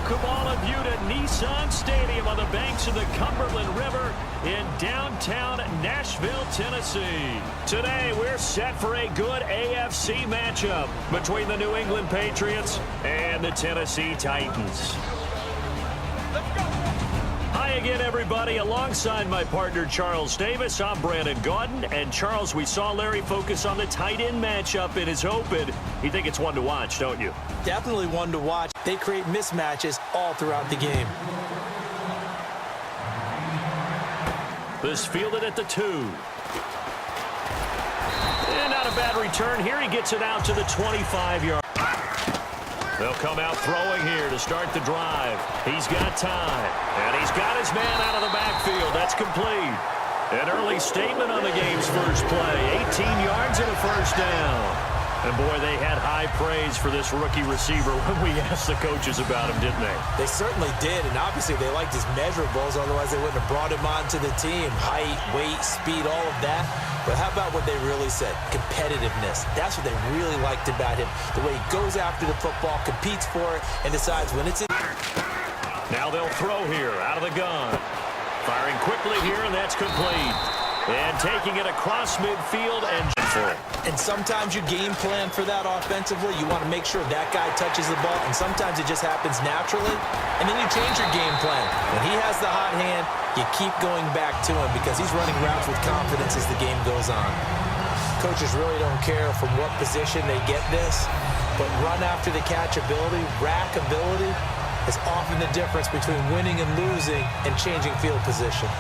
Welcome all of you to Nissan Stadium on the banks of the Cumberland River in downtown Nashville, Tennessee. Today, we're set for a good AFC matchup between the New England Patriots and the Tennessee Titans. Hi again, everybody. Alongside my partner, Charles Davis, I'm Brandon Gaudin. And, Charles, we saw Larry focus on the tight end matchup in his open. You think it's one to watch, don't you? Definitely one to watch. They create mismatches all throughout the game. This fielded at the 2. And not a bad return here. He gets it out to the 25-yard. They'll come out throwing here to start the drive. He's got time. And he's got his man out of the backfield. That's complete. An early statement on the game's first play. 18 yards and a first down. And, boy, they had high praise for this rookie receiver when we asked the coaches about him, didn't they? They certainly did, and obviously they liked his measurables, otherwise they wouldn't have brought him onto the team. Height, weight, speed, all of that. But how about what they really said? Competitiveness. That's what they really liked about him. The way he goes after the football, competes for it, and decides when it's in. Now they'll throw here out of the gun. Firing quickly here, and that's complete. And taking it across midfield and sometimes you game plan for that offensively. You want to make sure that guy touches the ball, and sometimes it just happens naturally. And then you change your game plan. When he has the hot hand, you keep going back to him because he's running routes with confidence as the game goes on. Coaches really don't care from what position they get this, but run after the catch ability, rack ability is often the difference between winning and losing and changing field position.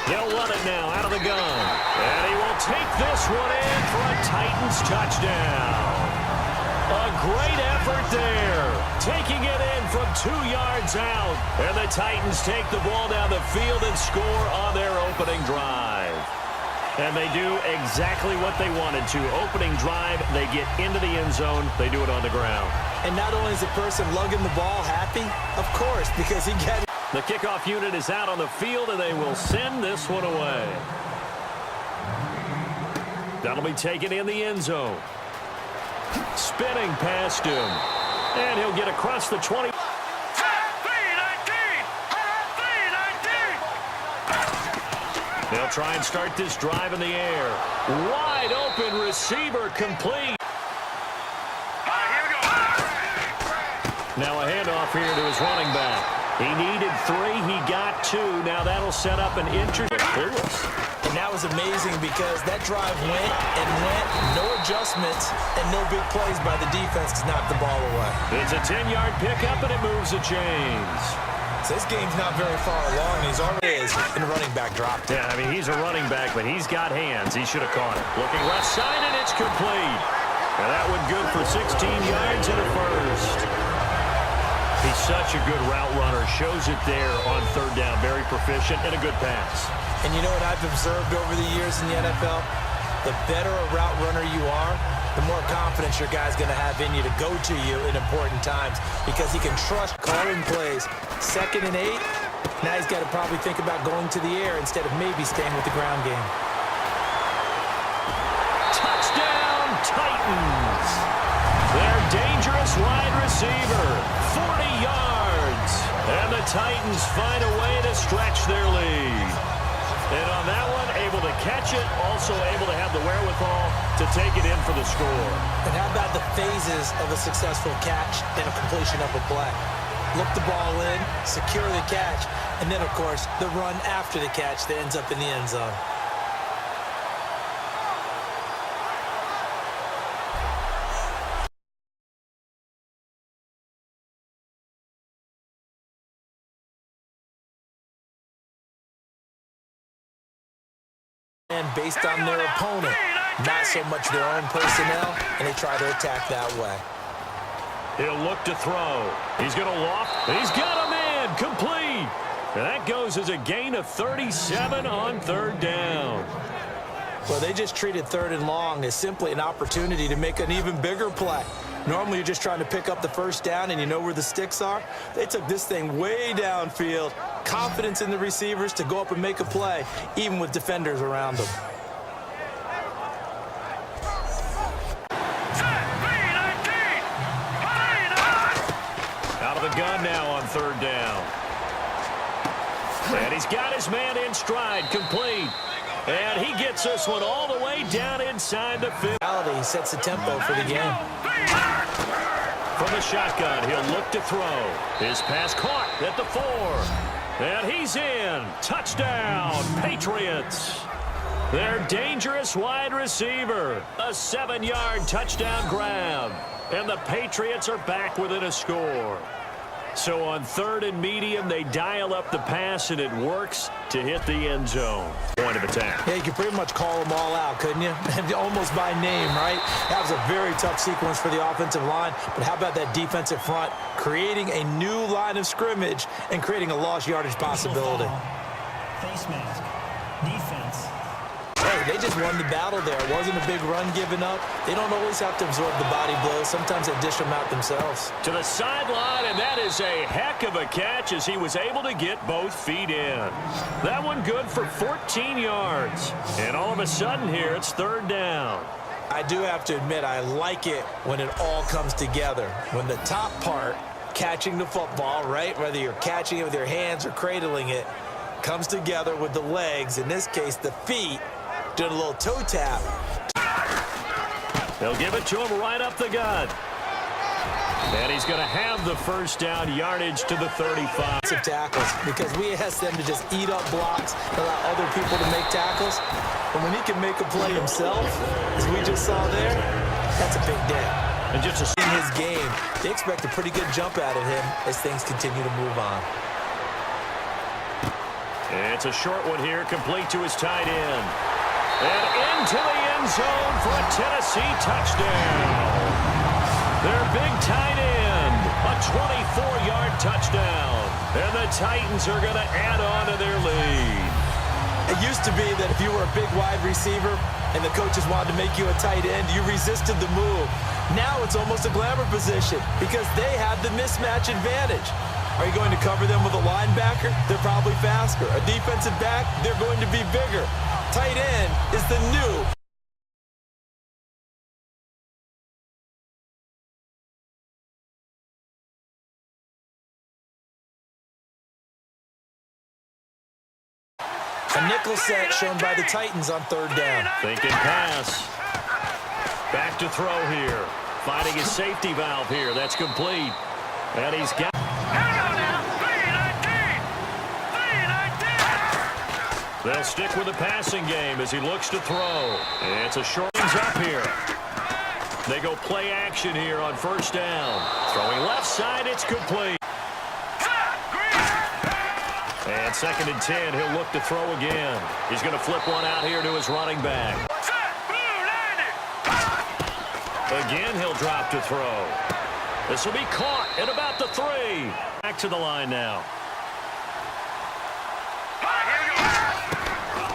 They'll run it now out of the gun. And he will take this one in for a Titans touchdown. A great effort there. Taking it in from 2 yards out. And the Titans take the ball down the field and score on their opening drive. And they do exactly what they wanted to. Opening drive, they get into the end zone. They do it on the ground. And not only is the person lugging the ball happy, of course, because he got it. The kickoff unit is out on the field, and they will send this one away. That'll be taken in the end zone. Spinning past him. And he'll get across the 20. They'll try and start this drive in the air. Wide open receiver complete. Now a handoff here to his running back. He needed 3. He got 2. Now that'll set up an interesting. And that was amazing because that drive went and went. No adjustments and no big plays by the defense to knock the ball away. It's a 10-yard pickup, and it moves the chains. So this game's not very far along, and he's already in the running back drop. Yeah, I mean, he's a running back, but he's got hands. He should have caught it. Looking left side, and it's complete. And that one good for 16 yards and a first. He's such a good route runner. Shows it there on third down. Very proficient and a good pass. And you know what I've observed over the years in the NFL? The better a route runner you are, the more confidence your guy's going to have in you to go to you in important times because he can trust calling plays. 2nd and 8, now he's got to probably think about going to the air instead of maybe staying with the ground game. Touchdown, Titans! Their dangerous wide receiver, 40 yards. And the Titans find a way to stretch their lead. And on that one, able to catch it, also able to have the wherewithal to take it in for the score. And how about the phases of a successful catch and a completion of a play? Look the ball in, secure the catch, and then, of course, the run after the catch that ends up in the end zone. And based on their opponent, not so much their own personnel, and they try to attack that way. He'll look to throw. He's going to loft. He's got a man complete. And that goes as a gain of 37 on third down. Well, they just treated 3rd and long as simply an opportunity to make an even bigger play. Normally, you're just trying to pick up the first down and you know where the sticks are. They took this thing way downfield. Confidence in the receivers to go up and make a play, even with defenders around them. Out of the gun now on third down. And he's got his man in stride, complete. And he gets this one all the way down inside the 50. He sets the tempo for the game. From the shotgun, he'll look to throw. His pass caught at the 4. And he's in. Touchdown, Patriots. Their dangerous wide receiver. A 7-yard touchdown grab. And the Patriots are back within a score. So on third and medium, they dial up the pass, and it works to hit the end zone. Point of attack. Yeah, you could pretty much call them all out, couldn't you? Almost by name, right? That was a very tough sequence for the offensive line. But how about that defensive front creating a new line of scrimmage and creating a lost yardage possibility? Face mask. Defense. Hey, they just won the battle there. It wasn't a big run given up. They don't always have to absorb the body blows. Sometimes they dish them out themselves. To the sideline, and that is a heck of a catch as he was able to get both feet in. That one good for 14 yards. And all of a sudden here, it's third down. I do have to admit, I like it when it all comes together. When the top part, catching the football, right, whether you're catching it with your hands or cradling it, comes together with the legs, in this case, the feet, doing a little toe tap. They'll give it to him right up the gut. And he's going to have the first down, yardage to the 35. Of tackles, because we asked them to just eat up blocks, allow other people to make tackles. But when he can make a play himself, as we just saw there, that's a big day. And just in his game, they expect a pretty good jump out of him as things continue to move on. It's a short one here, complete to his tight end. And into the end zone for a Tennessee touchdown. Their big tight end, a 24-yard touchdown. And the Titans are going to add on to their lead. It used to be that if you were a big wide receiver and the coaches wanted to make you a tight end, you resisted the move. Now it's almost a glamour position because they have the mismatch advantage. Are you going to cover them with a linebacker? They're probably faster. A defensive back? They're going to be bigger. Tight end is the new. A nickel set shown by the Titans on third down. Thinking pass. Back to throw here. Finding his safety valve here. That's complete. And he's got... They'll stick with the passing game as he looks to throw. It's a short one's up here. They go play action here on first down. Throwing left side, it's complete. And second and 10, he'll look to throw again. He's going to flip one out here to his running back. Again, he'll drop to throw. This will be caught at about the 3. Back to the line now.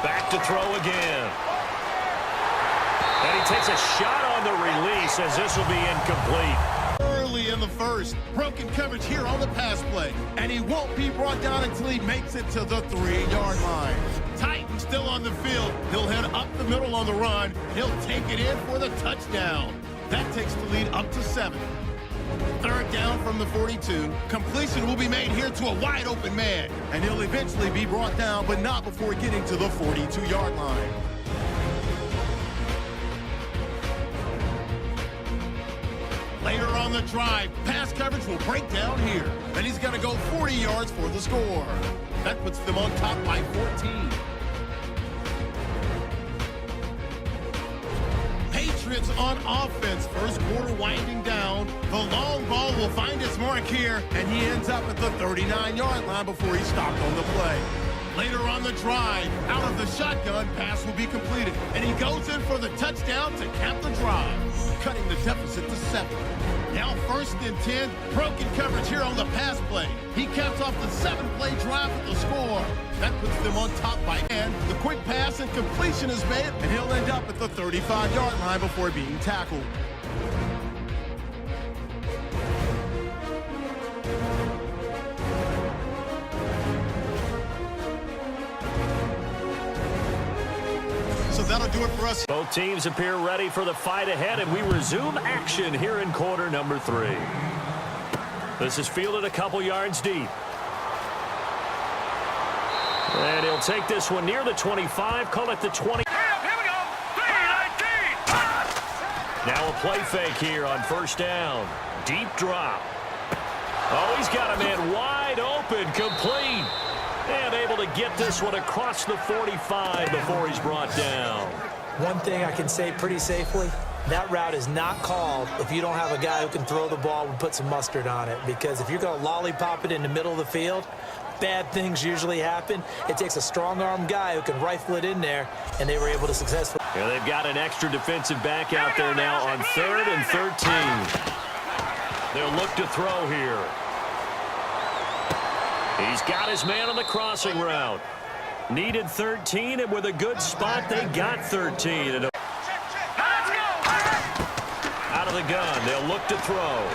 Back to throw again. And he takes a shot on the release as this will be incomplete. Early in the first, broken coverage here on the pass play. And he won't be brought down until he makes it to the 3-yard line. Titans still on the field. He'll head up the middle on the run. He'll take it in for the touchdown. That takes the lead up to 7. Third down from the 42. Completion will be made here to a wide open man. And he'll eventually be brought down, but not before getting to the 42-yard line. Later on the drive, pass coverage will break down here. And he's going to go 40 yards for the score. That puts them on top by 14. Patriots on offense. First quarter winding down. The long ball will find its mark here, and he ends up at the 39-yard line before he's stopped on the play. Later on the drive, out of the shotgun, pass will be completed, and he goes in for the touchdown to cap the drive, cutting the deficit to 7. Now first and 10, broken coverage here on the pass play. He caps off the 7-play drive with the score. That puts them on top by 10. The quick pass and completion is made, and he'll end up at the 35-yard line before being tackled. that'll do it for us. Both teams appear ready for the fight ahead, and we resume action here in quarter number 3. This is fielded a couple yards deep. And he'll take this one near the 25, call it the 20. Here we go. 3-19. Now a play fake here on first down. Deep drop. Oh, he's got a man wide open, complete. And able to get this one across the 45 before he's brought down. One thing I can say pretty safely, that route is not called if you don't have a guy who can throw the ball and put some mustard on it. Because if you're going to lollipop it in the middle of the field, bad things usually happen. It takes a strong-arm guy who can rifle it in there, and they were able to successfully. Yeah, they've got an extra defensive back out there now on 3rd and 13. They'll look to throw here. He's got his man on the crossing route. Needed 13, and with a good spot, they got 13. And out of the gun, they'll look to throw.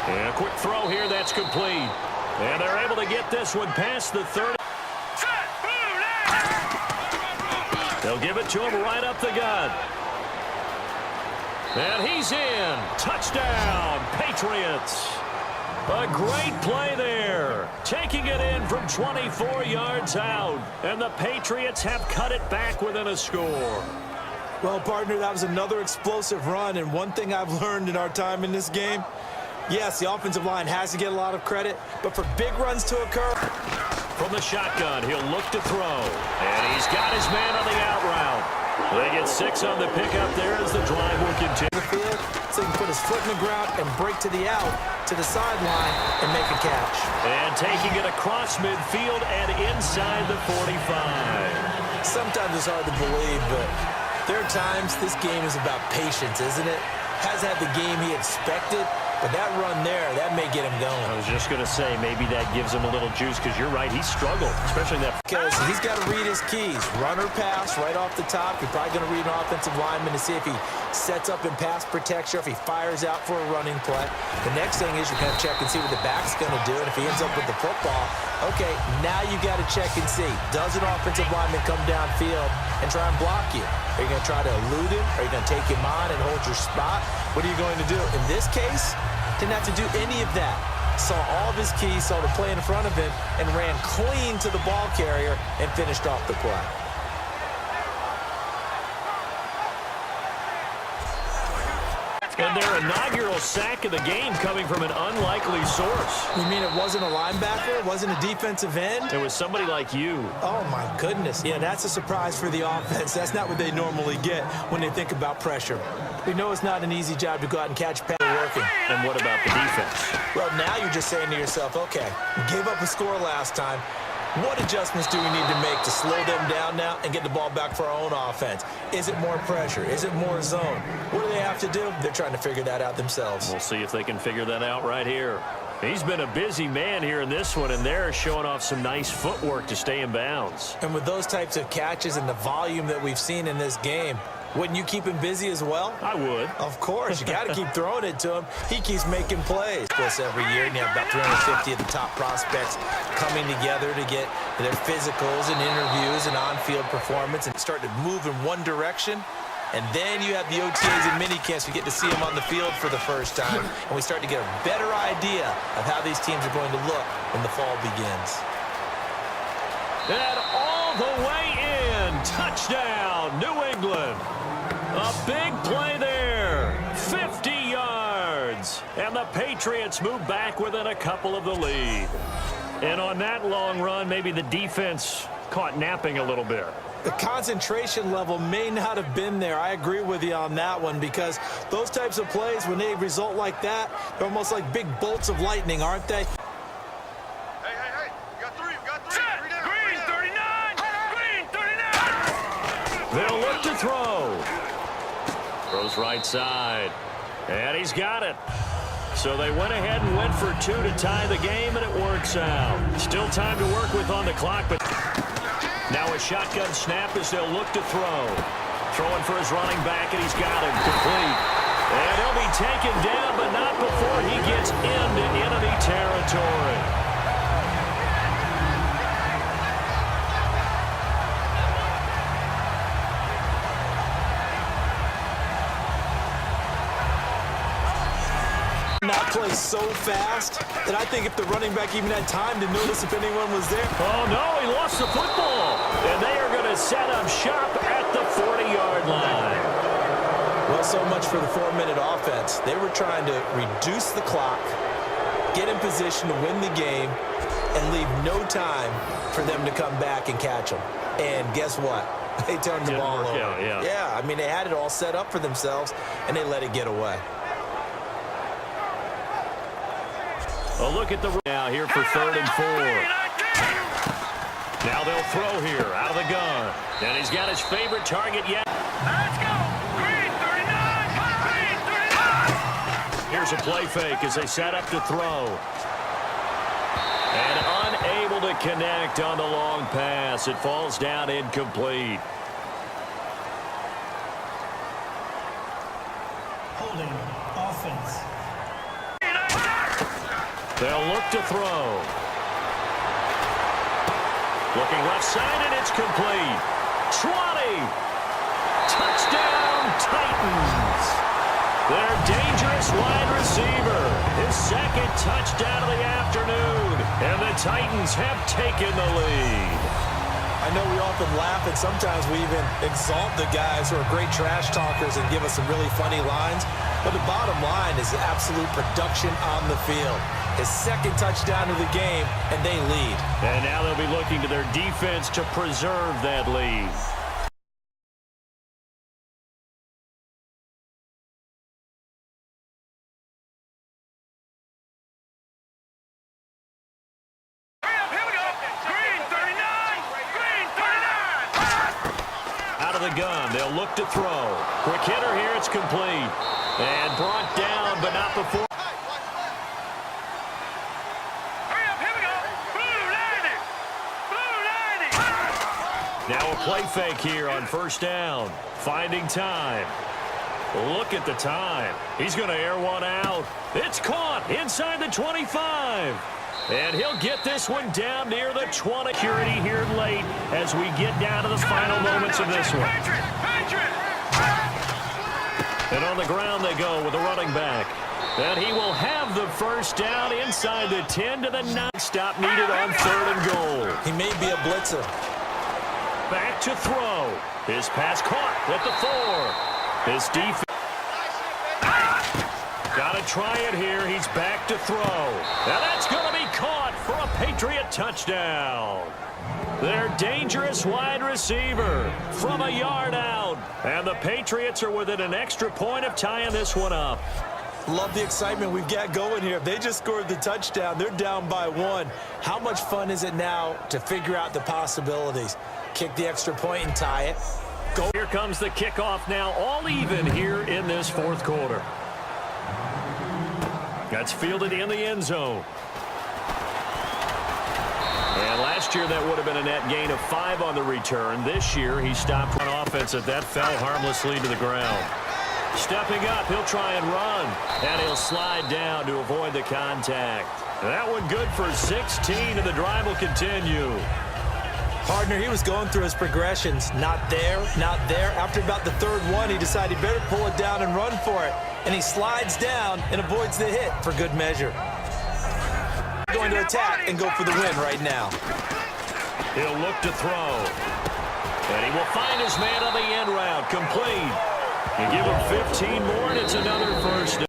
And a quick throw here, that's complete. And they're able to get this one past the 30. They'll give it to him right up the gut. And he's in. Touchdown, Patriots. A great play there. Taking it in from 24 yards out. And the Patriots have cut it back within a score. Well, partner, that was another explosive run. And one thing I've learned in our time in this game, yes, the offensive line has to get a lot of credit, but for big runs to occur. From the shotgun, he'll look to throw. And he's got his man on the out route. They get 6 on the pickup there as the drive will continue. The field, so he can put his foot in the ground and break to the out, to the sideline, and make a catch. And taking it across midfield and inside the 45. Sometimes it's hard to believe, but there are times this game is about patience, isn't it? Hasn't had the game he expected, but that run there, that may get him going. I was just going to say, maybe that gives him a little juice, because you're right, he struggled, especially that. Because he's got to read his keys. Run or pass right off the top. You're probably going to read an offensive lineman to see if he sets up in pass protection, or if he fires out for a running play. The next thing is you're going to check and see what the back's going to do, and if he ends up with the football, okay, now you got to check and see. Does an offensive lineman come downfield and try and block you? Are you going to try to elude him? Are you going to take him on and hold your spot? What are you going to do? In this case, didn't have to do any of that. Saw all of his keys, saw the play in front of him, and ran clean to the ball carrier and finished off the play. And their inaugural sack of the game coming from an unlikely source. You mean it wasn't a linebacker? It wasn't a defensive end? It was somebody like you. Oh, my goodness. Yeah, that's a surprise for the offense. That's not what they normally get when they think about pressure. We know it's not an easy job to go out and catch pass working. And what about the defense? Well, now you're just saying to yourself, okay, gave up a score last time. What adjustments do we need to make to slow them down now and get the ball back for our own offense? Is it more pressure? Is it more zone? What do they have to do? They're trying to figure that out themselves. We'll see if they can figure that out right here. He's been a busy man here in this one, and they're showing off some nice footwork to stay in bounds. And with those types of catches and the volume that we've seen in this game, wouldn't you keep him busy as well? I would. Of course. You got to keep throwing it to him. He keeps making plays. Plus, every year, and you have about 350 of the top prospects coming together to get their physicals and interviews and on-field performance and start to move in one direction. And then you have the OTAs and minicamps. We get to see them on the field for the first time. And we start to get a better idea of how these teams are going to look when the fall begins. And all the way in. Touchdown, New England. A big play there. 50 yards. And the Patriots move back within a couple of the lead. And on that long run, maybe the defense caught napping a little bit. The concentration level may not have been there. I agree with you on that one, because those types of plays, when they result like that, they're almost like big bolts of lightning, aren't they? Hey. We got three. Set. Green 39. Green 39. They'll look to throw. Throws right side. And he's got it. So they went ahead and went for 2 to tie the game, and it works out. Still time to work with on the clock, but now a shotgun snap as they'll look to throw. Throwing for his running back, and he's got him complete. And he'll be taken down, but not before he gets into enemy territory. play so fast that I think if the running back even had time to notice if anyone was there. Oh, no, he lost the football. And they are going to set up shop at the 40-yard line. Well, so much for the 4-minute offense. They were trying to reduce the clock, get in position to win the game, and leave no time for them to come back and catch them. And guess what? They turned the ball over. Yeah, I mean, they had it all set up for themselves, and they let it get away. A look at the now here for 3rd and 4. Now they'll throw here out of the gun. And he's got his favorite target yet. Let's go. Green 39. Green 39. Here's a play fake as they set up to throw. And unable to connect on the long pass. It falls down incomplete. Holding offense. They'll look to throw. Looking left side, and it's complete. 20. Touchdown, Titans. Their dangerous wide receiver. His 2nd touchdown of the afternoon. And the Titans have taken the lead. I know we often laugh, and sometimes we even exalt the guys who are great trash talkers and give us some really funny lines. But the bottom line is the absolute production on the field. His 2nd touchdown of the game, and they lead. And now they'll be looking to their defense to preserve that lead. Here we go. Green 39. Green 39. Out of the gun, they'll look to throw. Quick hitter here, it's complete. And brought down, but not before. Now a play fake here on 1st down. Finding time. Look at the time. He's going to air one out. It's caught inside the 25. And he'll get this one down near the 20. Security here late as we get down to the final moments of this one. And on the ground they go with the running back. And he will have the 1st down inside the 10 to the 9. Stop needed on 3rd and goal. He may be a blitzer. Back to throw. His pass caught at the 4. His defense. Got to try it here. He's back to throw. And that's going to be caught for a Patriot touchdown. Their dangerous wide receiver from a yard out. And the Patriots are within an extra point of tying this one up. Love the excitement we've got going here. If they just scored the touchdown, they're down by 1. How much fun is it now to figure out the possibilities? Kick the extra point and tie it. Go. Here comes the kickoff now, all even here in this 4th quarter. That's fielded in the end zone. And last year that would have been a net gain of 5 on the return. This year he stopped on offense at that fell harmlessly to the ground. Stepping up, he'll try and run. And he'll slide down to avoid the contact. That one good for 16, and the drive will continue. Partner, he was going through his progressions. Not there, not there. After about the 3rd one, he decided he better pull it down and run for it. And he slides down and avoids the hit for good measure. Going to attack and go for the win right now. He'll look to throw. And he will find his man on the end route. Complete. You give him 15 more, and it's another 1st down.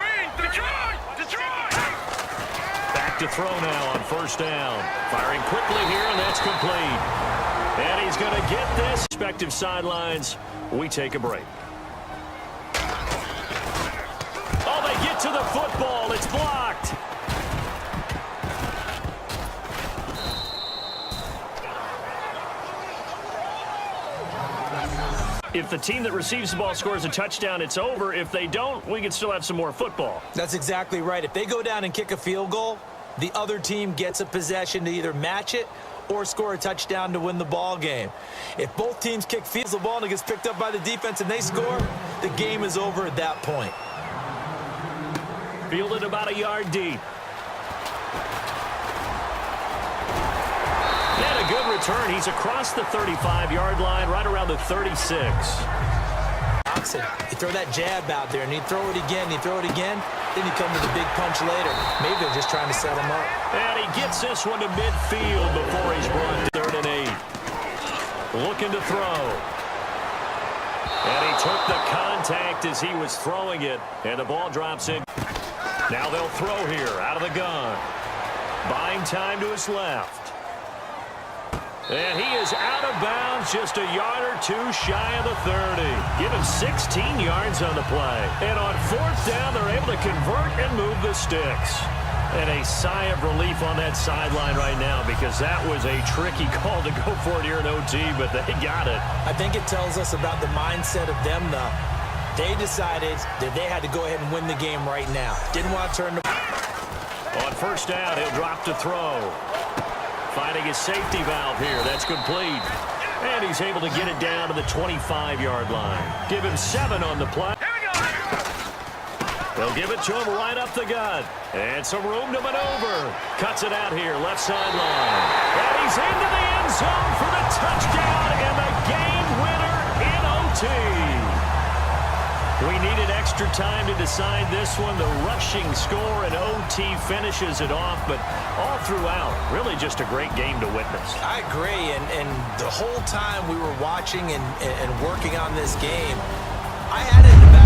Back to throw now on 1st down. Firing quickly here, and that's complete. And he's going to get this. Respective sidelines. We take a break. Oh, they get to the football. It's blocked. If the team that receives the ball scores a touchdown, it's over. If they don't, we can still have some more football. That's exactly right. If they go down and kick a field goal, the other team gets a possession to either match it or score a touchdown to win the ball game. If both teams kick fields, the ball and it gets picked up by the defense and they score, the game is over at that point. Fielded about a yard deep. And a good return. He's across the 35-yard line, right around the 36. You throw that jab out there, and you throw it again, then you come to the big punch later. Maybe they're just trying to set him up. And he gets this one to midfield before he's brought 3rd and 8. Looking to throw. And he took the contact as he was throwing it. And the ball drops in. Now they'll throw here out of the gun. Buying time to his left. And he is out of bounds, just a yard or two shy of the 30. Give him 16 yards on the play. And on 4th down, they're able to convert and move the sticks. And a sigh of relief on that sideline right now, because that was a tricky call to go for it here in OT, but they got it. I think it tells us about the mindset of them, though. They decided that they had to go ahead and win the game right now. Didn't want to turn the... On 1st down, he'll drop to throw. Finding his safety valve here. That's complete. And he's able to get it down to the 25-yard line. Give him 7 on the play. They'll give it to him right up the gut. And some room to maneuver. Cuts it out here, left sideline. And he's into the end zone for the touchdown and the game winner in OT. We needed extra time to decide this one. The rushing score in OT finishes it off, but all throughout, really just a great game to witness. I agree, and the whole time we were watching and working on this game, I had it in the back